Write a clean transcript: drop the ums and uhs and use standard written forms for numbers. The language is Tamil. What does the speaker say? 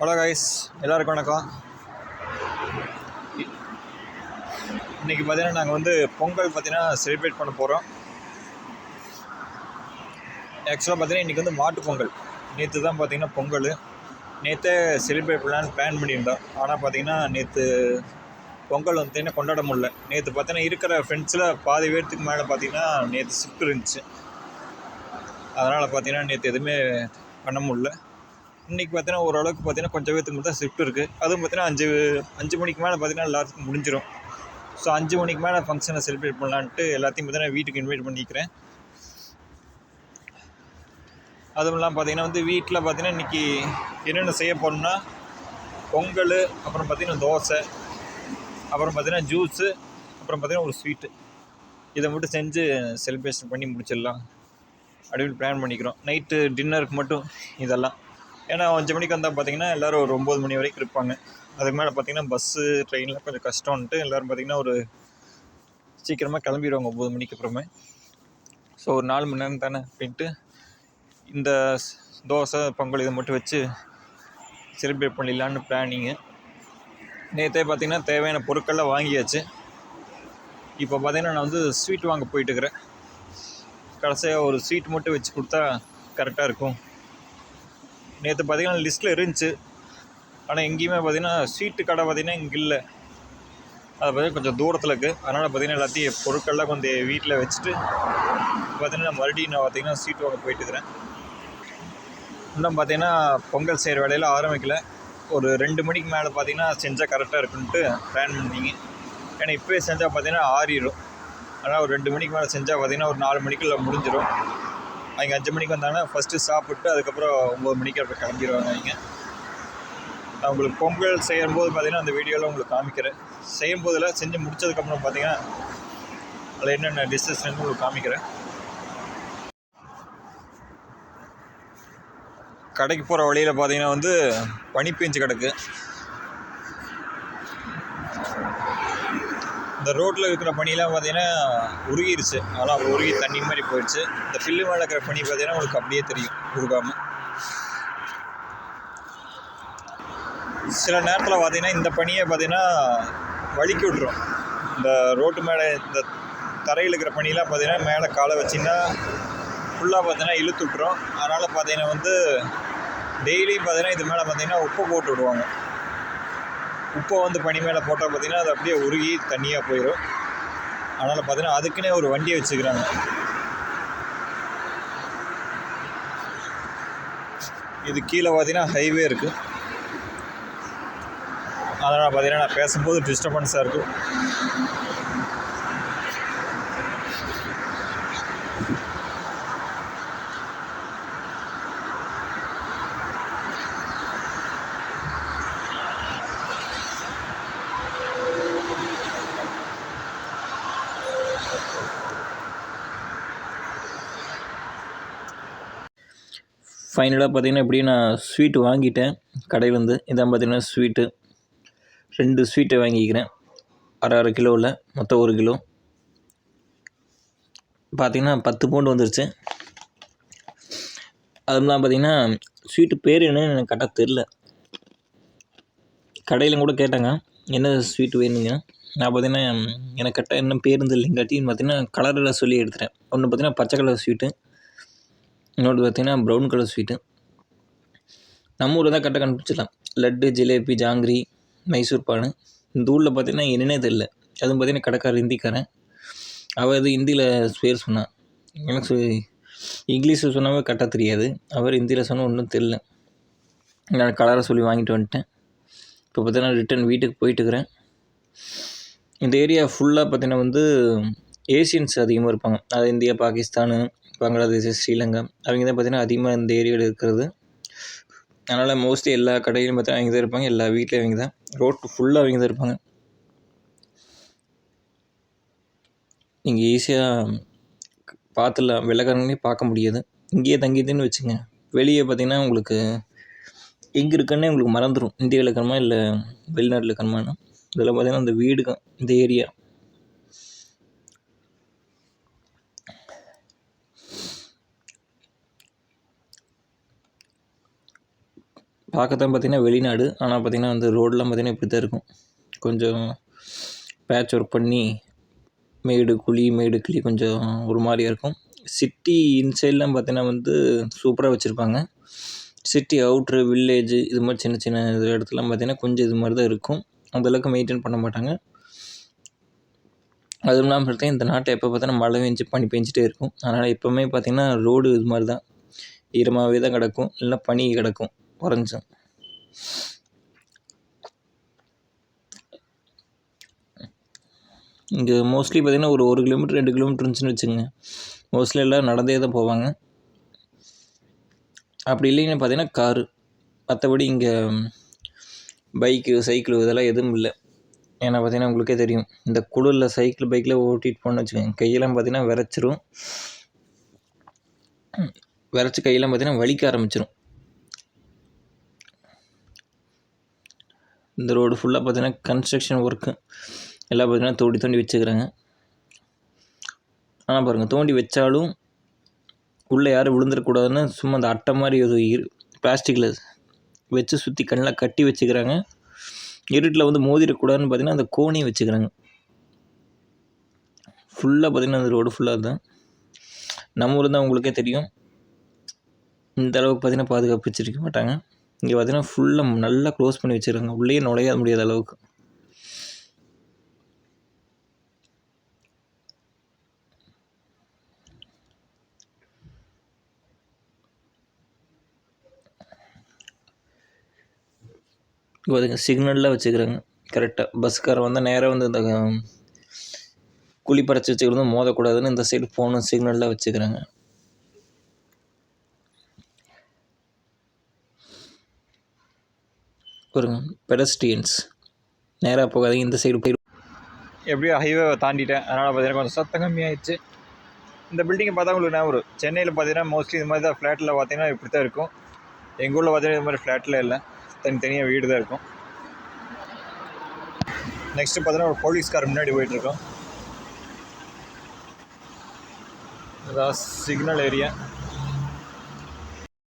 ஹலோ கைஸ், எல்லாருக்கும் வணக்கம். இன்றைக்கி பார்த்தீங்கன்னா நாங்கள் பொங்கல் பார்த்தீங்கன்னா செலிப்ரேட் பண்ண போகிறோம். ஆக்சுவலாக பார்த்தீங்கன்னா இன்றைக்கி மாட்டு பொங்கல். நேற்று தான் பார்த்தீங்கன்னா பொங்கல். நேற்றே செலிப்ரேட் பண்ணலான்னு பிளான் பண்ணியிருந்தோம். ஆனால் பார்த்தீங்கன்னா நேற்று பொங்கல் பார்த்தீங்கன்னா கொண்டாட முடியல. நேற்று பார்த்தீங்கன்னா இருக்கிற ஃப்ரெண்ட்ஸில் பாதி பேர்த்துக்கு மேலே பார்த்தீங்கன்னா நேற்று ஷிஃப்ட் இருந்துச்சு. அதனால் பார்த்தீங்கன்னா நேற்று எதுவுமே பண்ண முடியல. இன்றைக்கி பார்த்தீங்கன்னா ஓரளவுக்கு பார்த்தீங்கன்னா கொஞ்சம் பேர்த்துக்கு மட்டும் தான் ஷிஃப்ட் இருக்குது. அதுவும் பார்த்தீங்கன்னா அஞ்சு மணிக்கு மேலே பார்த்தீங்கன்னா எல்லாத்துக்கும் முடிஞ்சிடும். ஸோ 5 மணிக்கு மேலே ஃபங்க்ஷனை செலிப்ரேட் பண்ணலான்ட்டு எல்லாத்தையும் பார்த்தீங்கன்னா வீட்டுக்கு இன்வைட் பண்ணிக்கிறேன். அதுவும் இல்லாமல் பார்த்தீங்கன்னா வீட்டில் பார்த்தீங்கன்னா இன்றைக்கி என்னென்ன செய்ய போகிறோம்னா பொங்கல், அப்புறம் பார்த்தீங்கன்னா தோசை, அப்புறம் பார்த்தீங்கன்னா ஜூஸு, அப்புறம் பார்த்தீங்கன்னா ஒரு ஸ்வீட்டு, இதை மட்டும் செஞ்சு செலிப்ரேஷன் பண்ணி முடிச்சிடலாம் அப்படின்னு பிளான் பண்ணிக்கிறோம். நைட்டு டின்னருக்கு மட்டும் இதெல்லாம். ஏன்னா 5 மணிக்கு வந்தால் பார்த்தீங்கன்னா எல்லோரும் ஒரு 9 மணி வரைக்கும் இருப்பாங்க. அதுக்கு மேலே பார்த்தீங்கன்னா பஸ்ஸு ட்ரெயினில் கொஞ்சம் கஷ்டம்ன்ட்டு எல்லோரும் பார்த்தீங்கன்னா ஒரு சீக்கிரமாக கிளம்பிடுவாங்க 9 மணிக்கு அப்புறமே. ஸோ ஒரு 4 மணி நேரம் தானே அப்படின்ட்டு இந்த தோசை பொங்கல் இதை மட்டும் வச்சு செலிப்ரேட் பண்ணிடலான்னு பிளானிங்கு. நேற்றே பார்த்திங்கன்னா தேவையான பொருட்கள்லாம் வாங்கியாச்சு. இப்போ பார்த்திங்கன்னா நான் ஸ்வீட் வாங்க போயிட்டுருக்கிறேன். கடைசியாக ஒரு ஸ்வீட் மட்டும் வச்சு கொடுத்தா கரெக்டாக இருக்கும். நேற்று பார்த்திங்கன்னா லிஸ்ட்டில் இருந்துச்சு, ஆனால் எங்கேயுமே பார்த்திங்கன்னா ஸ்வீட்டு கடை பார்த்திங்கன்னா இங்கே இல்லை. அதை பார்த்திங்கன்னா கொஞ்சம் தூரத்தில் இருக்குது. அதனால் பார்த்திங்கன்னா எல்லாத்தையும் பொருட்கள்லாம் கொஞ்சம் வீட்டில் வச்சுட்டு பார்த்திங்கன்னா மறுபடியும் நான் பார்த்திங்கன்னா ஸ்வீட் வாங்க போயிட்டுருக்கிறேன். இன்னும் பார்த்திங்கன்னா பொங்கல் செய்கிற வேலையில் ஆரம்பிக்கல. ஒரு 2 மணிக்கு மேலே பார்த்திங்கன்னா செஞ்சால் கரெக்டாக இருக்குன்ட்டு பிளான் பண்ணிங்க. ஏன்னா இப்போயே செஞ்சால் பார்த்திங்கன்னா ஆறிடும். ஆனால் ஒரு 2 மணிக்கு மேலே செஞ்சால் பார்த்திங்கன்னா ஒரு 4 மணிக்குள்ளே முடிஞ்சிடும். அவங்க 5 மணிக்கு வந்தாங்கன்னா ஃபஸ்ட்டு சாப்பிட்டு அதுக்கப்புறம் 9 மணிக்கு அப்போ கிளம்பிடுவாங்க. நான் உங்களுக்கு பொங்கல் செய்யும்போது பார்த்திங்கன்னா அந்த வீடியோவில் உங்களுக்கு காமிக்கிறேன். செய்யும்போதில் செஞ்சு முடித்ததுக்கப்புறம் பார்த்திங்கன்னா அதில் என்னென்ன டிஷ்ஷஸ் உங்களுக்கு காமிக்கிறேன். கடைக்கு போகிற வழியில் பார்த்திங்கன்னா பனி பெஞ்சு கிடக்கு. இந்த ரோட்டில் இருக்கிற பனியெலாம் பார்த்திங்கன்னா உருகிருச்சு. அதெல்லாம் உருகி தண்ணி மாதிரி போயிடுச்சு. இந்த பில்லு மேலே இருக்கிற பனி பார்த்திங்கன்னா உங்களுக்கு அப்படியே தெரியும் உருகாமல். சில நேரத்தில் பார்த்திங்கன்னா இந்த பனியை பார்த்திங்கன்னா வலிக்கி விட்ரும். இந்த ரோட்டு மேலே இந்த தரையில் இருக்கிற பனியெலாம் பார்த்திங்கன்னா மேலே காலை வச்சிங்கன்னா ஃபுல்லாக பார்த்திங்கன்னா இழுத்து விட்ரும். அதனால் பார்த்திங்கன்னா டெய்லியும் பார்த்திங்கன்னா இது மேலே பார்த்திங்கன்னா உப்பு போட்டு விடுவாங்க. உப்பை பனி மேலே போட்டால் பார்த்திங்கன்னா அது அப்படியே உருகி தண்ணியாக போயிடும். அதனால் பார்த்திங்கன்னா அதுக்குன்னே ஒரு வண்டியை வச்சுக்கிறாங்க. இது கீழே பார்த்திங்கன்னா ஹைவே இருக்குது. அதனால் பார்த்திங்கன்னா நான் பேசும்போது டிஸ்டர்பன்ஸாக இருக்கும். ஃபைனலாக பார்த்திங்கன்னா இப்படியே நான் ஸ்வீட்டு வாங்கிட்டேன் கடையிலேருந்து. இதான் பார்த்திங்கன்னா ஸ்வீட்டு 2 ஸ்வீட்டை வாங்கிக்கிறேன். அரை கிலோவில் மொத்தம் 1 கிலோ பார்த்திங்கன்னா 10 பவுண்டு வந்துருச்சு. அதுலாம் பார்த்திங்கன்னா ஸ்வீட்டு பேர் என்னன்னு எனக்கு கரெக்டாக தெரில. கடையில் கூட கேட்டாங்க என்ன ஸ்வீட் வேணுங்க. நான் பார்த்திங்கன்னா எனக்கு கரெக்டாக என்ன பேர் இல்லைங்காட்டின்னு பார்த்திங்கன்னா கலரில் சொல்லி எடுத்துட்டேன். ஒன்று பார்த்திங்கன்னா பச்சை கலர் ஸ்வீட்டு, இன்னொன்று பார்த்திங்கன்னா ப்ரௌன் கலர் ஸ்வீட்டு. நம்ம ஊரில் தான் கரெக்டாக கண்டுபிடிச்சிடலாம். லட்டு, ஜிலேபி, ஜாங்கிரி, மைசூர் பானு. இந்த ஊரில் பார்த்திங்கன்னா என்னன்னே தெரில. அதுவும் பார்த்திங்கன்னா கடைக்காரர் ஹிந்திக்காரன். அவர் இது ஹிந்தியில் பேர் சொன்னான். எனக்கு இங்கிலீஷில் சொன்னாவே கரெக்டாக தெரியாது. அவர் ஹிந்தியில் சொன்னால் ஒன்றும் தெரில. நான் கலரை சொல்லி வாங்கிட்டு வந்துட்டேன். இப்போ பார்த்திங்கன்னா ரிட்டன் வீட்டுக்கு போயிட்டுருக்கிறேன். இந்த ஏரியா ஃபுல்லாக பார்த்திங்கன்னா ஏசியன்ஸ் அதிகமாக இருப்பாங்க. அது இந்தியா, பாகிஸ்தானு, பங்களாதேஷ், ஸ்ரீலங்கா அவங்க தான் பார்த்திங்கன்னா அதிகமாக இந்த ஏரியாவில் இருக்கிறது. அதனால் மோஸ்ட்லி எல்லா கடையிலும் பார்த்தா அவங்க தான் இருப்பாங்க. எல்லா வீட்லேயும் அவங்க தான். ரோட்டு ஃபுல்லாக அவங்க தான் இருப்பாங்க. நீங்கள் ஈஸியாக பார்த்துலாம் வெள்ளைக்காரங்களே பார்க்க முடியாது. இங்கேயே தங்கிதுன்னு வச்சுங்க. வெளியே பார்த்திங்கன்னா உங்களுக்கு எங்கே இருக்குன்னே உங்களுக்கு மறந்துடும். இந்தியாவில் இருக்கிறமா இல்லை வெளிநாட்டில் இருக்கிறமான்னு. இதில் பார்த்திங்கன்னா இந்த வீடுங்க இந்த ஏரியா பார்க்கத்தான் பார்த்திங்கன்னா வெளிநாடு, ஆனால் பார்த்திங்கன்னா வந்து ரோடெலாம் பார்த்திங்கன்னா இப்படி தான் இருக்கும். கொஞ்சம் பேட்ச் ஒர்க் பண்ணி மேடு கிளி கொஞ்சம் ஒரு மாதிரியா இருக்கும். சிட்டி இன்சைட்லாம் பார்த்திங்கன்னா வந்து சூப்பராக வச்சுருப்பாங்க. சிட்டி அவுட்ரு வில்லேஜு இது மாதிரி சின்ன சின்ன இடத்துலாம் பார்த்திங்கன்னா கொஞ்சம் இது மாதிரி தான் இருக்கும். அந்தளவுக்கு மெயின்டைன் பண்ண மாட்டாங்க. அதுவும் இல்லாமல் பார்த்தீங்கன்னா இந்த நாட்டில் எப்போ பார்த்தாலும் மழை பெஞ்சு பனி பெஞ்சிட்டே இருக்கும். அதனால் எப்போவுமே பார்த்திங்கன்னா ரோடு இது மாதிரி தான் ஈரமாகவே தான் கிடக்கும், இல்லைனா பனி கிடக்கும் உறைஞ்சும். இங்கே மோஸ்ட்லி பார்த்திங்கன்னா ஒரு 1 கிலோமீட்டர் 2 கிலோமீட்டர் இருந்துச்சுன்னு வச்சுக்கோங்க, மோஸ்ட்லி எல்லோரும் நடந்தே தான் போவாங்க. அப்படி இல்லைன்னு பார்த்தீங்கன்னா காரு. மற்றபடி இங்கே பைக்கு சைக்கிள் இதெல்லாம் எதுவும் இல்லை. ஏன்னா பார்த்தீங்கன்னா உங்களுக்கே தெரியும், இந்த குளிரில் சைக்கிள் பைக்கில் ஓட்டிகிட்டு போகணுன்னு வச்சுக்கோங்க, கையெல்லாம் பார்த்திங்கன்னா விரைச்சிரும். விரைச்சி கையெல்லாம் பார்த்திங்கன்னா வலிக்க ஆரம்பிச்சிடும். இந்த ரோடு ஃபுல்லாக பார்த்திங்கன்னா கன்ஸ்ட்ரக்ஷன் ஒர்க்கு எல்லாம் பார்த்திங்கன்னா தோண்டி வச்சுக்கிறாங்க. ஆனால் பாருங்கள், தோண்டி வச்சாலும் உள்ளே யாரும் விழுந்துடக்கூடாதுன்னு சும்மா அந்த அட்டை மாதிரி ஒரு பிளாஸ்டிக்கில் வச்சு சுற்றி கண்ணெலாம் கட்டி வச்சுக்கிறாங்க. இருட்டில் வந்து மோதிடக்கூடாதுன்னு பார்த்திங்கன்னா அந்த கோணியை வச்சுக்கிறாங்க. ஃபுல்லாக பார்த்திங்கன்னா அந்த ரோடு ஃபுல்லாக தான். நம்ம ஊர் தான் உங்களுக்கே தெரியும், இந்த அளவுக்கு பார்த்திங்கன்னா பாதுகாப்பு வச்சுருக்க மாட்டாங்க. இங்கே பார்த்திங்கன்னா ஃபுல்லாக நல்லா க்ளோஸ் பண்ணி வச்சுருக்காங்க, உள்ளே நுழைய முடியாத அளவுக்கு. பார்த்திங்க சிக்னலில் வச்சுக்கிறாங்க கரெக்டாக. பஸ்காரன் வந்தால் நேராக வந்து இந்த குழி பறிச்சு வச்சுக்கிறது மோதக்கூடாதுன்னு இந்த சைடு போகணும் சிக்னலில் வச்சுக்கிறாங்க. பாருங்க, பெடஸ்ட்ரியன்ஸ் நேராக போகாதீங்க, இந்த சைடு போய். எப்படியோ ஹைவே தாண்டிட்டேன், அதனால் பார்த்தீங்கன்னா கொஞ்சம் சத்தம் கம்மியாகிடுச்சு. இந்த பில்டிங்கை பார்த்தா உங்களுக்கு நான் ஒரு சென்னையில் பார்த்தீங்கன்னா மோஸ்ட்லி இது மாதிரி தான் ஃப்ளாட்டில் பார்த்தீங்கன்னா இப்படி தான் இருக்கும். எங்கள் ஊரில் பார்த்தீங்கன்னா இது மாதிரி ஃப்ளாட்டில் இல்லை, தனித்தனியாக வீடு தான் இருக்கும். நெக்ஸ்ட்டு பார்த்தீங்கன்னா ஒரு போலீஸ்கார் முன்னாடி போயிட்டுருக்கோம். அதான் சிக்னல் ஏரியா.